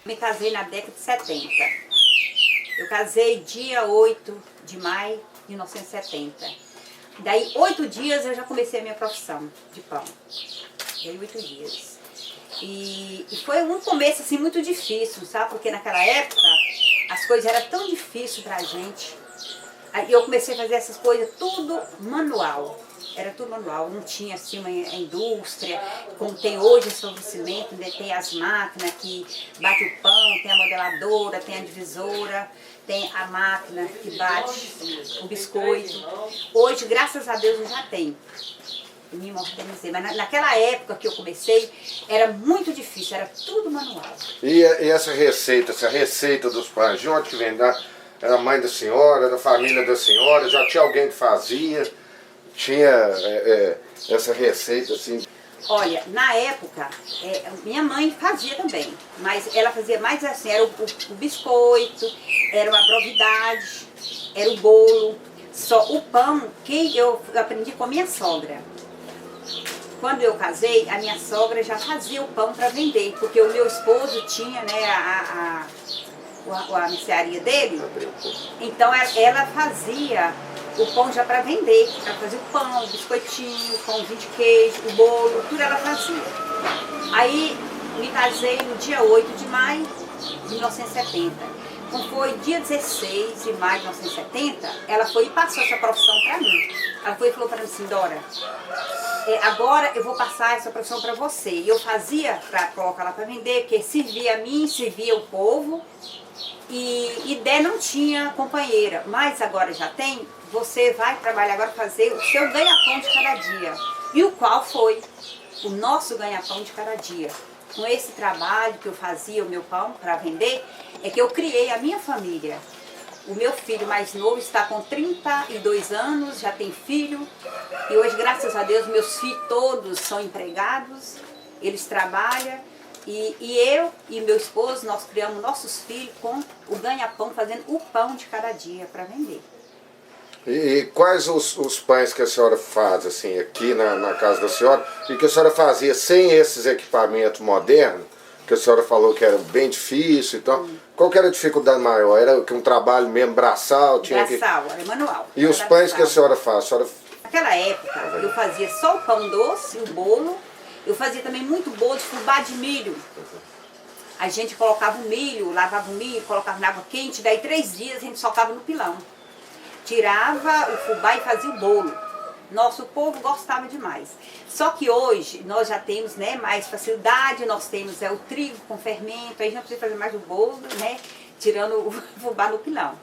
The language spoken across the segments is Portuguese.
Me casei na década de 70. Eu casei dia 8 de maio de 1970. Daí 8 dias eu já comecei a minha profissão de pão. Daí 8 dias. E foi um começo assim muito difícil, sabe? Porque naquela época as coisas eram tão difíceis pra gente. Aí eu comecei a fazer essas coisas tudo manual. Era tudo manual, não tinha assim uma indústria, como tem hoje esse estabelecimento, né? Tem as máquinas que bate o pão, tem a modeladora, tem a divisora, tem a máquina que bate o biscoito. Hoje, graças a Deus, eu já tenho. Eu me modernizei, mas naquela época que eu comecei, era muito difícil, era tudo manual. E essa receita dos pães, de onde que vem? Era a mãe da senhora, da família da senhora, já tinha alguém que fazia? Tinha essa receita assim? Olha, na época, minha mãe fazia também, mas ela fazia mais assim, era o biscoito, era a brovidade, era o bolo, só o pão que eu aprendi com a minha sogra. Quando eu casei, a minha sogra já fazia o pão para vender, porque o meu esposo tinha, né, a mercearia dele, então ela fazia o pão já para vender. Ela fazia o pão, o biscoitinho, o pãozinho de queijo, o bolo, tudo ela fazia. Aí me casei no dia 8 de maio de 1970. Quando foi dia 16 de maio de 1970, ela foi e passou essa profissão para mim. Ela foi e falou para mim assim: Dora, agora eu vou passar essa profissão para você. E eu fazia para colocar lá para vender, porque servia a mim, servia o povo. E Dé não tinha companheira, mas agora já tem. Você vai trabalhar agora fazer o seu ganha-pão de cada dia. E o qual foi o nosso ganha-pão de cada dia. Com esse trabalho que eu fazia, o meu pão para vender, é que eu criei a minha família. O meu filho mais novo está com 32 anos, já tem filho. E hoje, graças a Deus, meus filhos todos são empregados, eles trabalham. E eu e meu esposo, nós criamos nossos filhos com o ganha-pão, fazendo o pão de cada dia para vender. E quais os pães que a senhora faz assim aqui na casa da senhora e que a senhora fazia sem esses equipamentos modernos, que a senhora falou que era bem difícil e tal? Qual que era a dificuldade maior? Era que um trabalho mesmo braçal? Braçal, era manual. E os pães que a senhora faz? Naquela época eu fazia só o pão doce, o bolo. Eu fazia também muito bolo de fubá de milho. A gente colocava o milho, lavava o milho, colocava na água quente, daí 3 dias a gente soltava no pilão. Tirava o fubá e fazia o bolo. Nosso povo gostava demais. Só que hoje nós já temos, né, mais facilidade, nós temos o trigo com fermento, aí a gente não precisa fazer mais o bolo, né, tirando o fubá no pilão.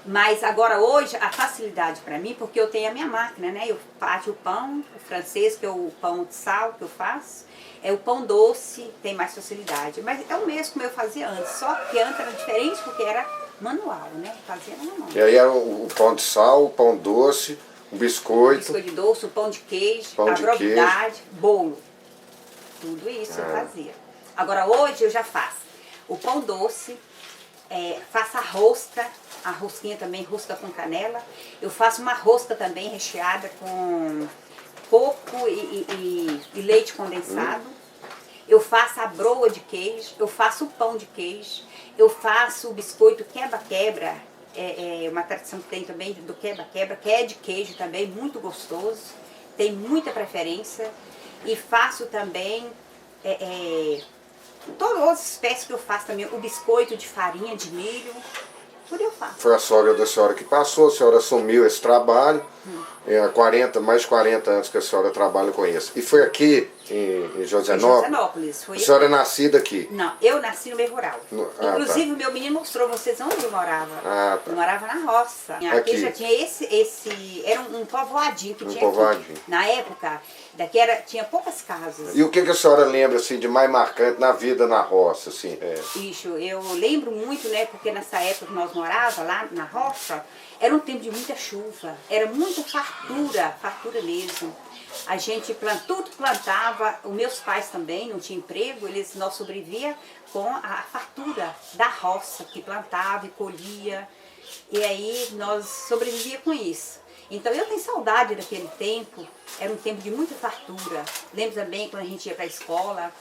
Mas agora hoje a facilidade para mim, porque eu tenho a minha máquina, né? Eu faço o pão, o francês, que é o pão de sal que eu faço. O pão doce, tem mais facilidade. Mas é o mesmo como eu fazia antes, só que antes era diferente porque era manual, né? Fazia na mão. E aí era o pão de sal, o pão doce, o biscoito. O biscoito doce, o pão de queijo, a brovidade, bolo. Tudo isso eu fazia. Agora hoje eu já faço o pão doce, faço a rosquinha também, rosca com canela. Eu faço uma rosca também recheada com coco e leite condensado. Eu faço a broa de queijo, eu faço o pão de queijo, eu faço o biscoito quebra-quebra, uma tradição que tem também do quebra-quebra, que é de queijo também, muito gostoso, tem muita preferência. E faço também todas as espécies que eu faço também, o biscoito de farinha de milho, tudo eu faço. Foi a sogra da senhora que passou, a senhora assumiu esse trabalho, há mais de 40 anos que a senhora trabalha com isso. E foi aqui em Josenópolis? Foi a senhora é nascida aqui? Não, eu nasci no meio rural. Inclusive o meu menino mostrou vocês onde eu morava. Tá. Eu morava na roça. Aqui já tinha era um povoadinho que tinha aqui. Na época, Daqui tinha poucas casas. E o que a senhora lembra assim, de mais marcante na vida na roça? Assim, Ixi, eu lembro muito, né? Porque nessa época que nós morávamos lá na roça, era um tempo de muita chuva, era muita fartura, fartura mesmo. A gente tudo plantava, os meus pais também não tinham emprego, nós sobrevivíamos com a fartura da roça, que plantava e colhia. E aí nós sobrevivíamos com isso. Então eu tenho saudade daquele tempo, era um tempo de muita fartura. Lembro também quando a gente ia para a escola,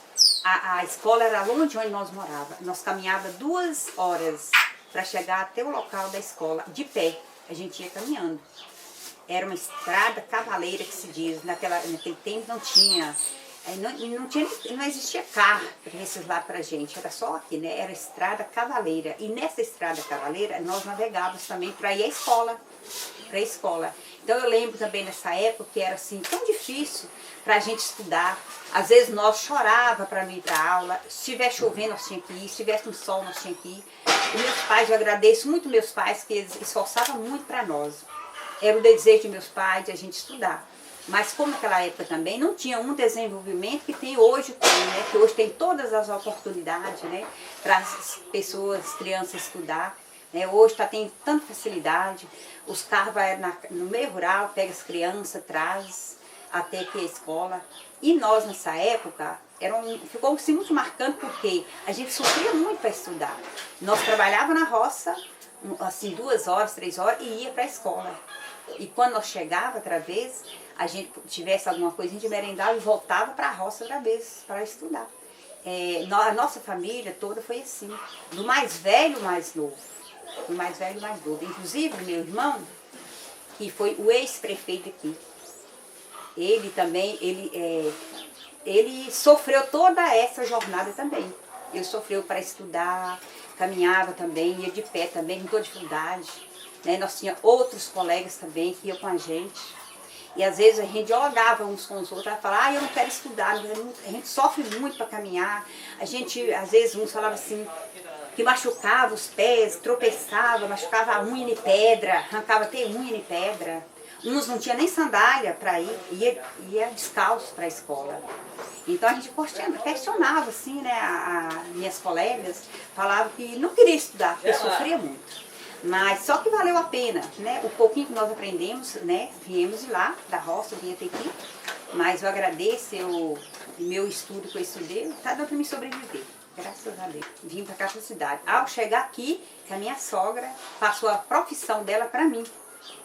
a escola era longe onde nós morávamos. Nós caminhávamos 2 horas para chegar até o local da escola, de pé, a gente ia caminhando. Era uma estrada cavaleira que se diz, naquele tempo não tinha, não existia carro para esses lados para a gente, era só aqui, né? Era estrada cavaleira. E nessa estrada cavaleira nós navegávamos também para ir à escola. Então eu lembro também nessa época que era assim tão difícil para a gente estudar. Às vezes nós chorava para não ir para a aula, se estiver chovendo nós tínhamos que ir, se estivesse um sol nós tínhamos que ir. E meus pais, eu agradeço muito meus pais que eles esforçavam muito para nós. Era o desejo de meus pais de a gente estudar. Mas como naquela época também não tinha um desenvolvimento que tem hoje, né? Que hoje tem todas as oportunidades, né? Para as pessoas, as crianças estudar. Né? Hoje tem tanta facilidade, os carros vão no meio rural, pega as crianças, traz até aqui a escola. E nós nessa época, ficou assim, muito marcante porque a gente sofria muito para estudar. Nós trabalhávamos na roça, assim 2 horas, 3 horas e ia para a escola. E quando nós chegava outra vez, a gente tivesse alguma coisa, a gente merendava e voltava para a roça outra vez para estudar. A nossa família toda foi assim, do mais velho ao mais novo. Do mais velho ao mais novo. Inclusive, meu irmão, que foi o ex-prefeito aqui, ele também, ele sofreu toda essa jornada também. Ele sofreu para estudar, caminhava também, ia de pé também, com toda dificuldade. Né? Nós tínhamos outros colegas também que iam com a gente. E às vezes a gente olhava uns com os outros e falava, eu não quero estudar, a gente sofre muito para caminhar. A gente, às vezes, uns falavam assim, que machucava os pés, tropeçava, machucava a unha de pedra, arrancava até unha de pedra. Uns não tinham nem sandália para ir, ia descalço para a escola. Então a gente questionava, assim, né, minhas colegas falavam que não queria estudar, porque sofria muito. Mas só que valeu a pena, né? O pouquinho que nós aprendemos, né? Viemos de lá, da roça, vim até aqui. Mas eu agradeço o meu estudo que eu estudei, tá dando para me sobreviver. Graças a Deus. Vim para cá para a cidade. Ao chegar aqui, a minha sogra passou a profissão dela para mim.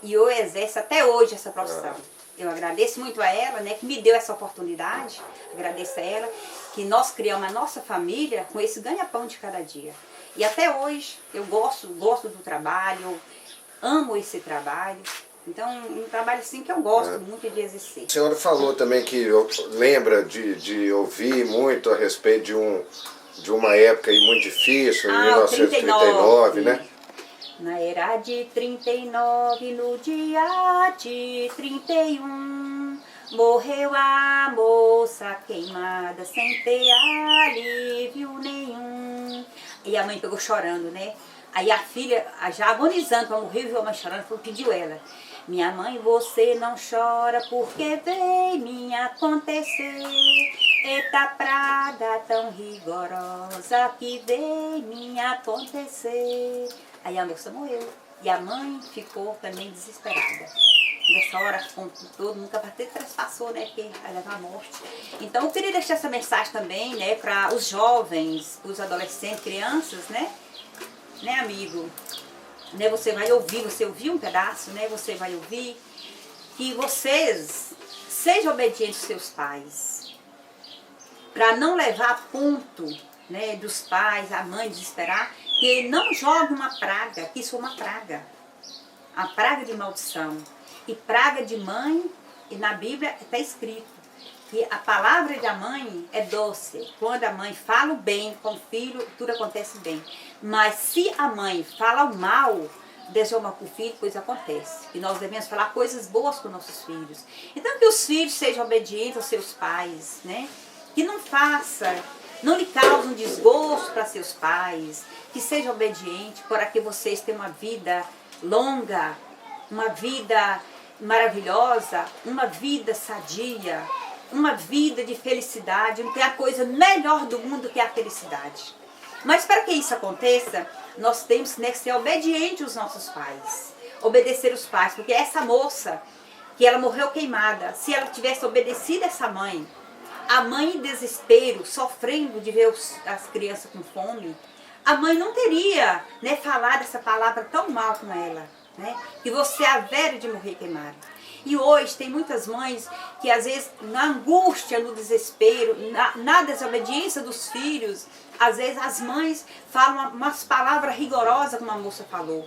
E eu exerço até hoje essa profissão. Eu agradeço muito a ela, né, que me deu essa oportunidade. Agradeço a ela, que nós criamos a nossa família com esse ganha-pão de cada dia. E até hoje eu gosto do trabalho, eu amo esse trabalho. Então, um trabalho assim que eu gosto muito de exercer. A senhora falou também que lembra de ouvir muito a respeito de uma época aí muito difícil, em 1939, né? Na era de 39, no dia de 31, morreu a moça queimada sem ter alívio nenhum. E a mãe pegou chorando, né? Aí a filha, já agonizando para morrer, viu a mãe chorando, pediu ela. Minha mãe, você não chora porque vem me acontecer. Eita praga tão rigorosa que vem me acontecer. Aí a moça morreu. E a mãe ficou também desesperada. Nessa hora, como todo, nunca trespassou, né? Porque vai levar a morte. Então eu queria deixar essa mensagem também, né? Para os jovens, os adolescentes, crianças, né? Né, amigo? Né, você vai ouvir, você ouviu um pedaço, né? Você vai ouvir que vocês sejam obedientes aos seus pais. Para não levar a ponto, né, dos pais, a mãe desesperar, que não jogue uma praga, que isso é uma praga. A praga de maldição. E praga de mãe, e na Bíblia está escrito que a palavra da mãe é doce. Quando a mãe fala o bem com o filho, tudo acontece bem. Mas se a mãe fala o mal, deseja mal para o filho, coisa acontece. E nós devemos falar coisas boas com nossos filhos. Então que os filhos sejam obedientes aos seus pais, né? Que não lhe causem desgosto para seus pais. Que sejam obedientes para que vocês tenham uma vida longa, uma vida maravilhosa, uma vida sadia, uma vida de felicidade, não tem a coisa melhor do mundo que a felicidade. Mas para que isso aconteça, nós temos que ser obedientes aos nossos pais, obedecer os pais, porque essa moça, que ela morreu queimada, se ela tivesse obedecido essa mãe, a mãe em desespero, sofrendo de ver as crianças com fome, a mãe não teria, né, falado essa palavra tão mal com ela, né, que você é a vera de morrer queimada. E hoje tem muitas mães que às vezes na angústia, no desespero, na desobediência dos filhos, às vezes as mães falam umas palavras rigorosas como a moça falou.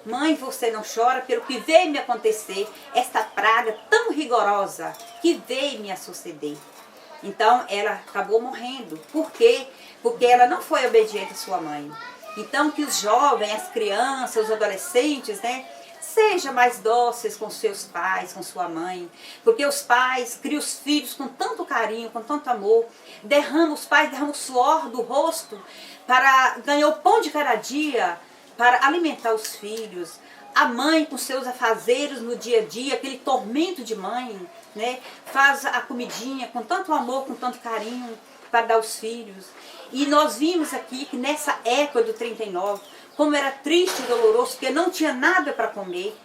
Mãe, você não chora pelo que veio me acontecer, esta praga tão rigorosa que veio me suceder. Então ela acabou morrendo. Por quê? Porque ela não foi obediente à sua mãe. Então que os jovens, as crianças, os adolescentes, né, sejam mais dóceis com seus pais, com sua mãe. Porque os pais criam os filhos com tanto carinho, com tanto amor. Os pais derramam o suor do rosto para ganhar o pão de cada dia, para alimentar os filhos. A mãe com seus afazeres no dia a dia, aquele tormento de mãe, né, faz a comidinha com tanto amor, com tanto carinho para dar aos filhos. E nós vimos aqui que nessa época do 39, como era triste e doloroso, porque não tinha nada para comer,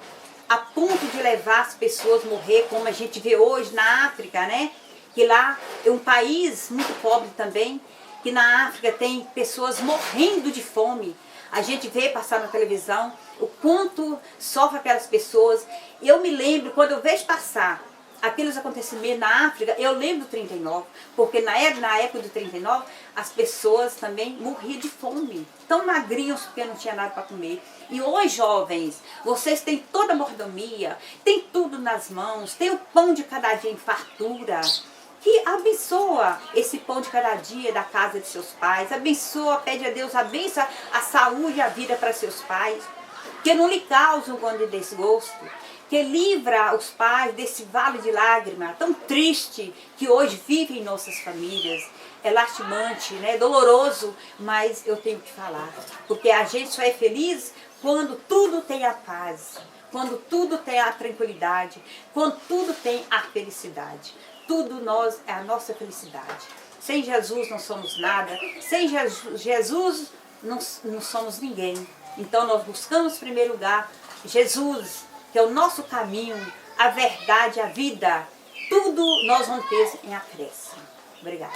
a ponto de levar as pessoas a morrer, como a gente vê hoje na África, né? Que lá é um país muito pobre também, que na África tem pessoas morrendo de fome. A gente vê passar na televisão o quanto sofrem aquelas pessoas. Eu me lembro, quando eu vejo passar aqueles acontecimentos na África, eu lembro do 39, porque na época do 39, as pessoas também morriam de fome, tão magrinhos porque não tinha nada para comer. E hoje, jovens, vocês têm toda a mordomia, tem tudo nas mãos, tem o pão de cada dia em fartura, que abençoa esse pão de cada dia da casa de seus pais, abençoa, pede a Deus, abençoa a saúde e a vida para seus pais, que não lhe cause um grande desgosto, que livra os pais desse vale de lágrimas tão triste que hoje vive em nossas famílias. É lastimante, né? Doloroso, mas eu tenho que falar, porque a gente só é feliz quando tudo tem a paz, quando tudo tem a tranquilidade, quando tudo tem a felicidade. Tudo é a nossa felicidade. Sem Jesus não somos nada, sem Jesus não somos ninguém. Então nós buscamos em primeiro lugar Jesus, que é o nosso caminho, a verdade, a vida. Tudo nós vamos ter em acréscimo. Obrigada.